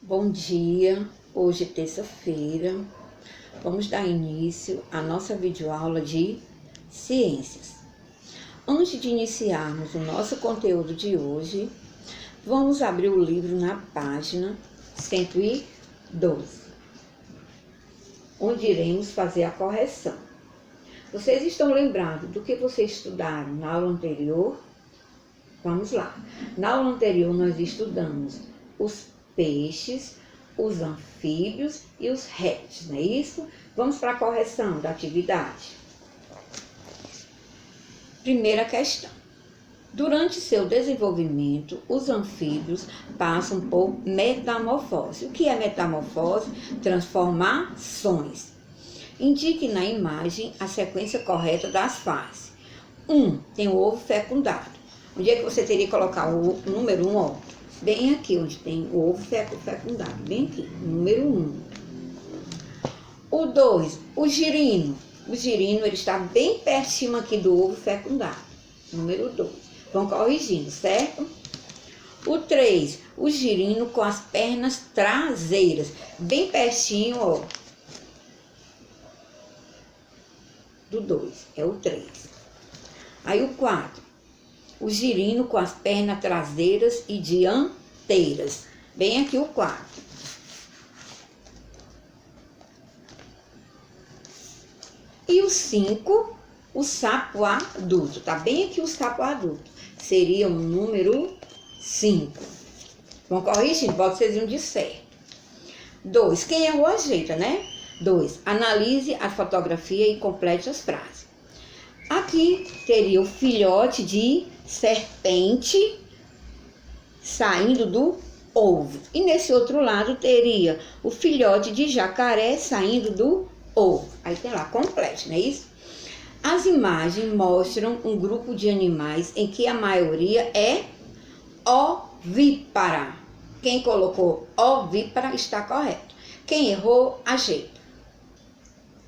Bom dia, hoje é terça-feira, vamos dar início à nossa videoaula de ciências. Antes de iniciarmos o nosso conteúdo de hoje, vamos abrir o livro na página 112, onde iremos fazer a correção. Vocês estão lembrados do que vocês estudaram na aula anterior? Vamos lá. Na aula anterior nós estudamos os peixes, os anfíbios e os répteis, não é isso? Vamos para a correção da atividade. Primeira questão. Durante seu desenvolvimento, os anfíbios passam por metamorfose. O que é metamorfose? Transformações. Indique na imagem a sequência correta das fases. 1. Tem o ovo fecundado. Onde é que você teria que colocar o número 1, ó? Bem aqui, onde tem o ovo fecundado. Bem aqui, número 1. O 2, o girino. O girino, ele está bem pertinho aqui do ovo fecundado. Número 2. Vão corrigindo, certo? O 3, o girino com as pernas traseiras. Bem pertinho, ó. Do 2, é o 3. Aí o 4. O girino com as pernas traseiras e dianteiras. Bem aqui o 4. E o 5, o sapo adulto. Tá bem aqui o sapo adulto. Seria o número 5. Vão corrigindo, pode ser um de certo. 2. Quem errou ajeita, né? 2. Analise a fotografia e complete as frases. Aqui teria o filhote de serpente saindo do ovo. E nesse outro lado teria o filhote de jacaré saindo do ovo. Aí tem lá, complete, não é isso? As imagens mostram um grupo de animais em que a maioria é ovípara. Quem colocou ovípara está correto. Quem errou, ajeita.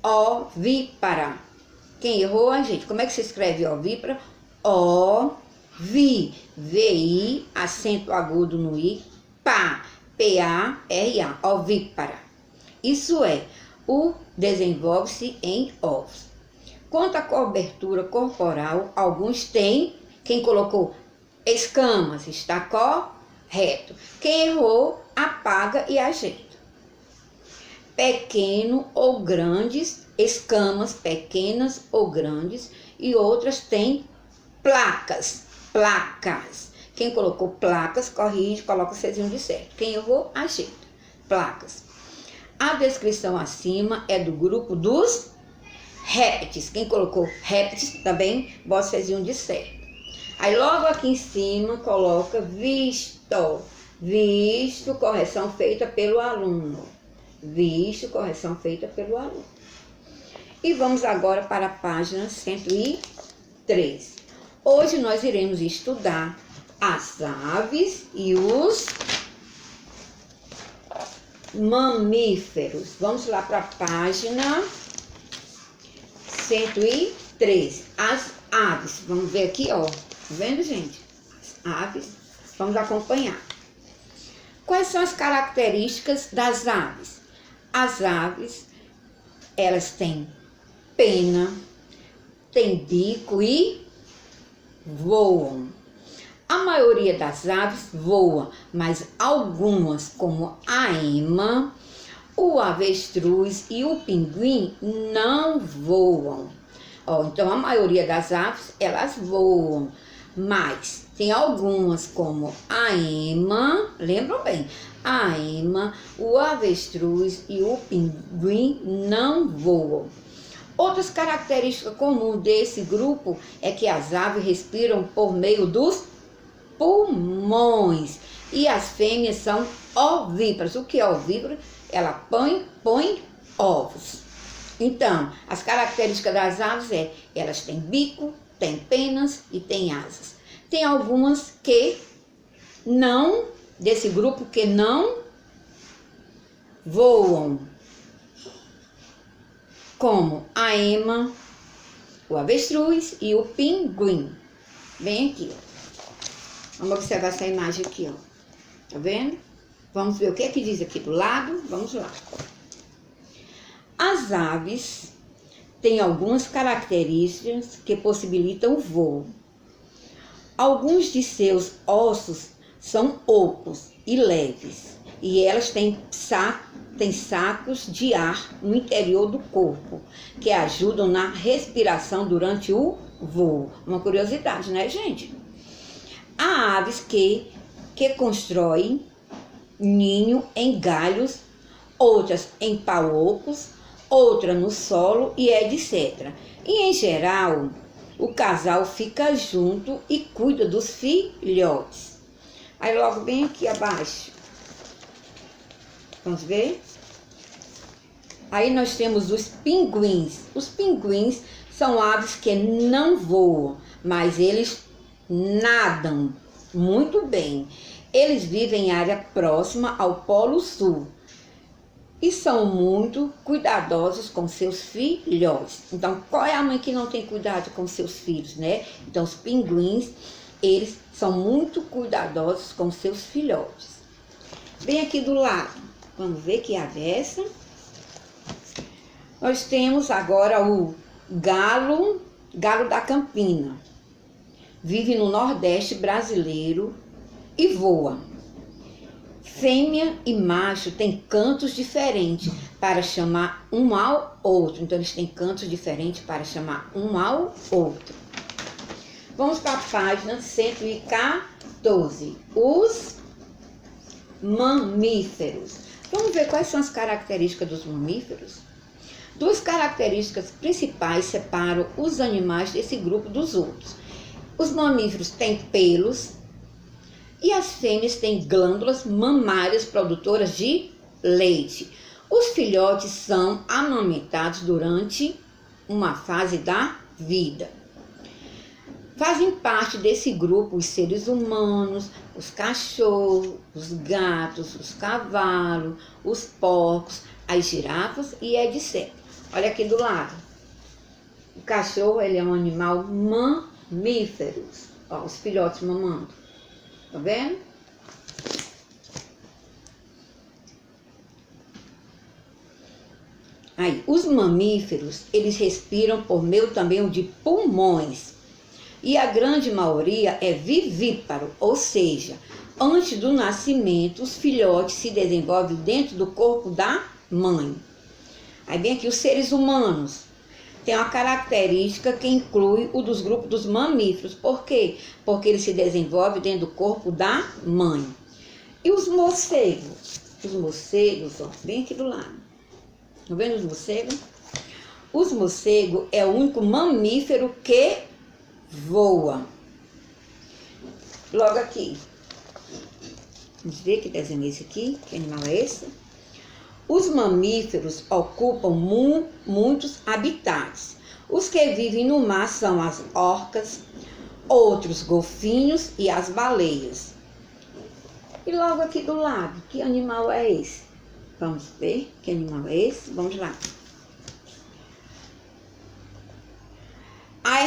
Ovípara. Quem errou, ajeita. Como é que se escreve ovípara? V-I, acento agudo no I, pá, P-A-R-A, ovípara. Isso é, desenvolve-se em ovos. Quanto à cobertura corporal, alguns têm, quem colocou escamas, está correto. Quem errou, apaga e ajeita. Pequeno ou grandes, escamas pequenas ou grandes, e outras têm placas. Quem colocou placas, corrige, coloca o Czinho de certo. Quem errou, ajeita. Placas. A descrição acima é do grupo dos répteis. Quem colocou répteis, também bota o Czinho de certo. Aí logo aqui em cima coloca visto. Visto, correção feita pelo aluno. Visto, correção feita pelo aluno. E vamos agora para a página 103. Hoje nós iremos estudar as aves e os mamíferos. Vamos lá para a página 103. As aves. Vamos ver aqui, ó. Tá vendo, gente? As aves. Vamos acompanhar. Quais são as características das aves? As aves, elas têm pena, têm bico e voam. A maioria das aves voa, mas algumas, como a ema, o avestruz e o pinguim, não voam. Ó, então, a maioria das aves, elas voam, mas tem algumas, como a ema, lembram bem, a ema, o avestruz e o pinguim não voam. Outras características comuns desse grupo é que as aves respiram por meio dos pulmões e as fêmeas são ovíparas. O que é ovípara? Ela põe ovos. Então, as características das aves é, elas têm bico, têm penas e têm asas. Tem algumas que não, desse grupo que não voam, como a ema, o avestruz e o pinguim. Bem aqui, ó. Vamos observar essa imagem aqui, ó. Tá vendo? Vamos ver o que é que diz aqui do lado? Vamos lá. As aves têm algumas características que possibilitam o voo. Alguns de seus ossos são ocos e leves, e elas têm sacos de ar no interior do corpo, que ajudam na respiração durante o voo. Uma curiosidade, né, gente? Há aves que constroem ninho em galhos, outras em pau ocos, outra no solo e etc. E em geral, o casal fica junto e cuida dos filhotes. Aí logo bem aqui abaixo, vamos ver? Aí nós temos os pinguins. Os pinguins são aves que não voam, mas eles nadam muito bem. Eles vivem em área próxima ao Polo Sul e são muito cuidadosos com seus filhotes. Então, qual é a mãe que não tem cuidado com seus filhos, né? Então, os pinguins, eles são muito cuidadosos com seus filhotes. Bem aqui do lado, vamos ver que ave é essa? Nós temos agora o galo da campina. Vive no Nordeste brasileiro e voa. Fêmea e macho têm cantos diferentes para chamar um ao outro. Então, eles têm cantos diferentes para chamar um ao outro. Vamos para a página 114. Os mamíferos. Vamos ver quais são as características dos mamíferos? Duas características principais separam os animais desse grupo dos outros. Os mamíferos têm pelos e as fêmeas têm glândulas mamárias produtoras de leite. Os filhotes são amamentados durante uma fase da vida. Fazem parte desse grupo os seres humanos, os cachorros, os gatos, os cavalos, os porcos, as girafas e etc. Olha aqui do lado. O cachorro, ele é um animal mamífero. Ó, os filhotes mamando. Tá vendo? Aí, os mamíferos, eles respiram por meio também de pulmões. E a grande maioria é vivíparo, ou seja, antes do nascimento, os filhotes se desenvolvem dentro do corpo da mãe. Aí vem aqui os seres humanos. Tem uma característica que inclui o dos grupos dos mamíferos. Por quê? Porque ele se desenvolve dentro do corpo da mãe. E os morcegos? Os morcegos, ó, bem aqui do lado. Estão vendo os morcegos? Os morcegos é o único mamífero que voa. Logo aqui. Vamos ver que desenho é esse aqui. Que animal é esse? Os mamíferos ocupam muitos habitats. Os que vivem no mar são as orcas, outros golfinhos e as baleias. E logo aqui do lado, que animal é esse? Vamos ver que animal é esse? Vamos lá. A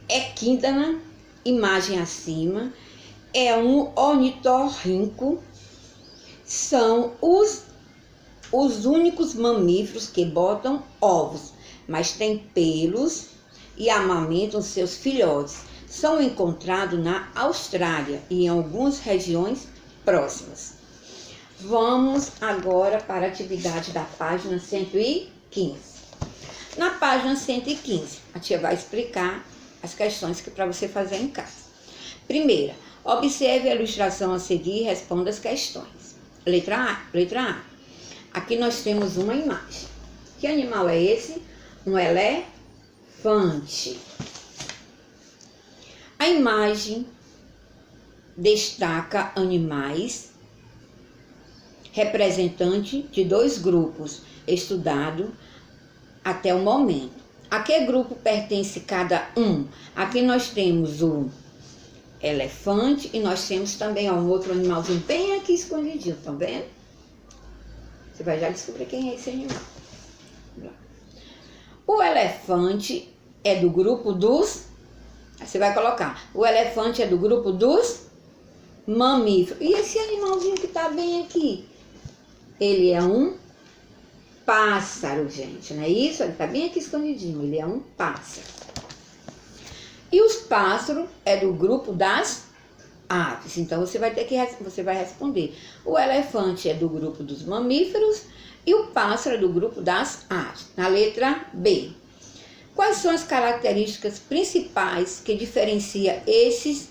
equidna, imagem acima, é um ornitorrinco. São os únicos mamíferos que botam ovos, mas têm pelos e amamentam seus filhotes. São encontrados na Austrália e em algumas regiões próximas. Vamos agora para a atividade da página 115. Na página 115, a tia vai explicar as questões que para você fazer em casa. Primeira, observe a ilustração a seguir e responda as questões. Letra A. Aqui nós temos uma imagem. Que animal é esse? Um elefante. A imagem destaca animais representantes de dois grupos estudados até o momento. A que grupo pertence cada um? Aqui nós temos o elefante e nós temos também um outro animalzinho bem aqui escondidinho, tá vendo? Você vai já descobrir quem é esse animal. O elefante é do grupo dos... Você vai colocar. O elefante é do grupo dos mamífero. E esse animalzinho que está bem aqui? Ele é um pássaro, gente, não é isso? Ele está bem aqui escondidinho, ele é um pássaro. E os pássaros é do grupo das aves. Então você vai responder. O elefante é do grupo dos mamíferos e o pássaro é do grupo das aves. Na letra B. Quais são as características principais que diferencia esses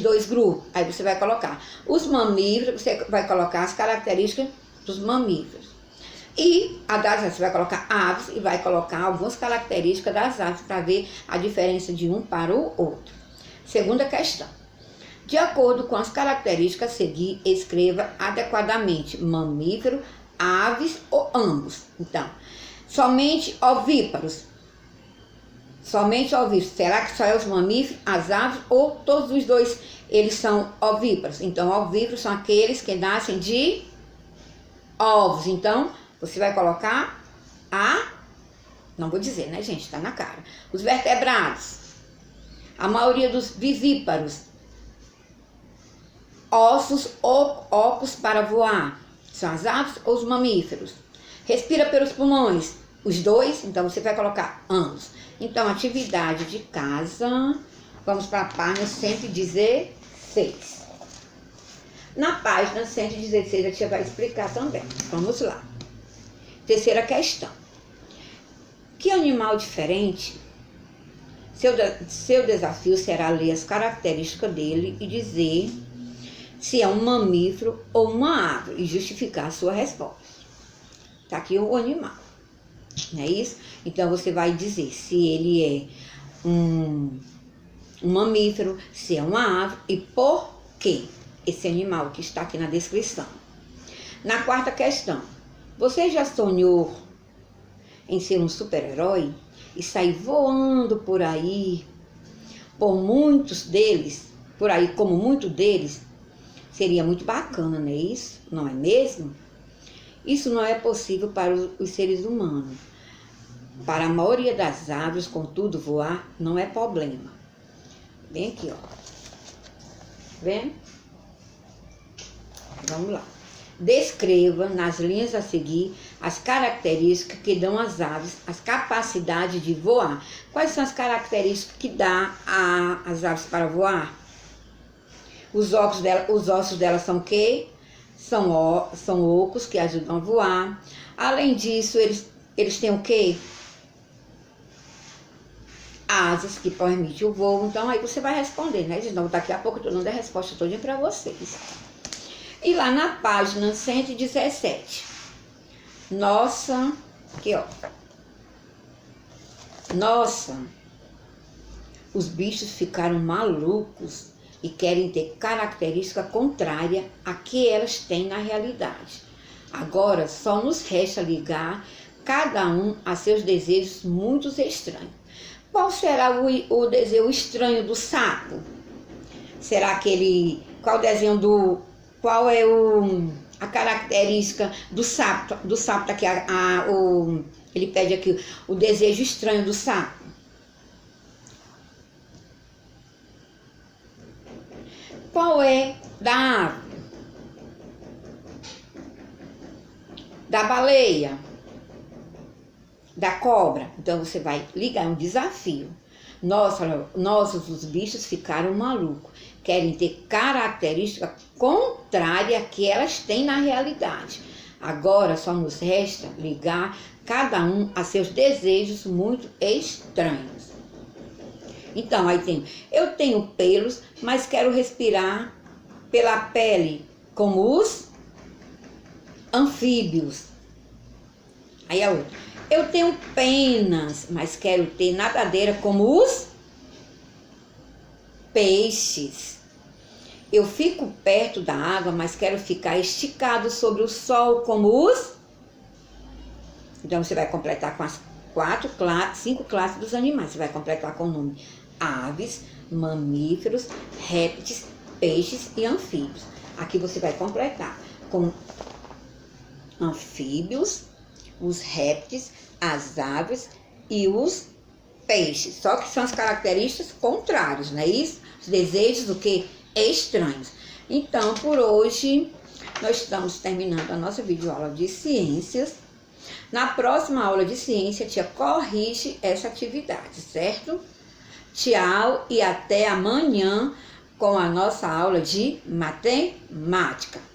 dois grupos? Aí você vai colocar os mamíferos, você vai colocar as características dos mamíferos. E a das aves, você vai colocar aves e vai colocar algumas características das aves para ver a diferença de um para o outro. Segunda questão. De acordo com as características a seguir, escreva adequadamente mamífero, aves ou ambos. Então, somente ovíparos. Somente ovíparos. Será que só é os mamíferos, as aves ou todos os dois eles são ovíparos? Então, ovíparos são aqueles que nascem de ovos. Então, você vai colocar não vou dizer, né, gente? Tá na cara. Os vertebrados. A maioria dos vivíparos. Ossos ou ocos para voar. São as aves ou os mamíferos. Respira pelos pulmões. Os dois, então você vai colocar ambos. Então, atividade de casa. Vamos para a página 116. Na página 116 a tia vai explicar também. Vamos lá. Terceira questão. Que animal diferente? Seu desafio será ler as características dele e dizer se é um mamífero ou uma ave e justificar a sua resposta. Tá aqui o animal, não é isso? Então você vai dizer se ele é um mamífero, se é uma ave e por quê esse animal que está aqui na descrição. Na quarta questão, você já sonhou em ser um super-herói e sair voando por aí, como muitos deles? Seria muito bacana, não é isso? Não é mesmo? Isso não é possível para os seres humanos. Para a maioria das aves, contudo, voar não é problema. Bem aqui, ó. Vendo? Vamos lá. Descreva nas linhas a seguir as características que dão às aves as capacidades de voar. Quais são as características que dá às aves para voar? Os ossos dela são o quê? São ocos que ajudam a voar. Além disso, eles têm o quê? Asas que permitem o voo. Então aí você vai responder, né? Então daqui a pouco eu estou dando a resposta toda para vocês. E lá na página 117. Nossa, aqui ó. Nossa, os bichos ficaram malucos e querem ter característica contrária a que elas têm na realidade. Agora só nos resta ligar cada um a seus desejos muito estranhos. Qual será o desejo estranho do sapo? Será que qual é a característica do sapo? Do sapo tá aqui, ele pede aqui o desejo estranho do sapo. Qual é da ave? Da baleia? Da cobra? Então você vai ligar um desafio. Nossa, os bichos ficaram malucos. Querem ter característica contrária a que elas têm na realidade. Agora só nos resta ligar cada um a seus desejos muito estranhos. Então, aí eu tenho pelos, mas quero respirar pela pele, como os anfíbios. Aí a outra, eu tenho penas, mas quero ter nadadeira, como os peixes. Eu fico perto da água, mas quero ficar esticado sobre o sol, como os... Então, você vai completar com as 5 classes dos animais. Você vai completar com o nome aves, mamíferos, répteis, peixes e anfíbios. Aqui você vai completar com anfíbios, os répteis, as aves e os peixes. Só que são as características contrárias, não é isso? Os desejos, o quê? Estranhos. Então, por hoje, nós estamos terminando a nossa videoaula de ciências. Na próxima aula de ciência, a tia corrige essa atividade, certo? Tchau e até amanhã com a nossa aula de matemática.